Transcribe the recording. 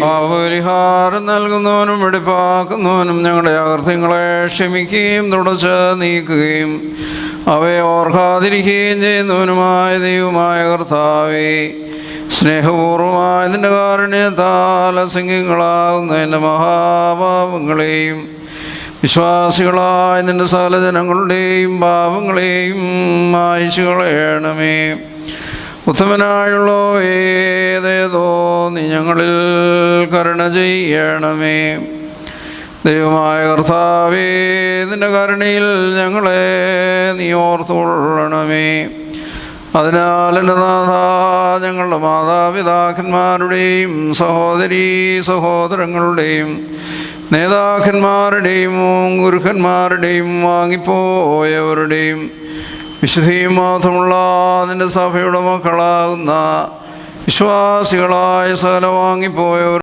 പാപപരിഹാരം നൽകുന്നവനും വെടിപ്പാക്കുന്നവനും ഞങ്ങളുടെ അകൃത്യങ്ങളെ ക്ഷമിക്കുകയും തുടച്ച് നീക്കുകയും അവയെ ഓർക്കാതിരിക്കുകയും ചെയ്യുന്നവനുമായ ദൈവമായ കർത്താവേ, സ്നേഹപൂർവമായ നിന്റെ കാരുണ്യത്താൽ അസംഖ്യങ്ങളാകുന്ന എൻ്റെ മഹാപാപങ്ങളെയും വിശ്വാസികളായ നിന്റെ സകല ജനങ്ങളുടെയും പാപങ്ങളെയും മായ്ച്ചു കളയണമേ. ഉത്തമനായുള്ളവേതേതോ നീ ഞങ്ങളിൽ കരുണ ചെയ്യണമേ. ദൈവമായ കർത്താവേ, നിന്റെ കരുണയിൽ ഞങ്ങളെ നീ ഓർത്തുകൊള്ളണമേ. അതിനാൽ എൻ്റെ നാഥ, ഞങ്ങളുടെ മാതാപിതാക്കന്മാരുടെയും സഹോദരീ സഹോദരങ്ങളുടെയും നേതാക്കന്മാരുടെയും ഗുരുക്കന്മാരുടെയും വാങ്ങിപ്പോയവരുടെയും വിശുദ്ധിയും മാത്രമുള്ള നിൻ്റെ സഭയുടെ മക്കളാകുന്ന വിശ്വാസികളായ സകല വാങ്ങിപ്പോയവർ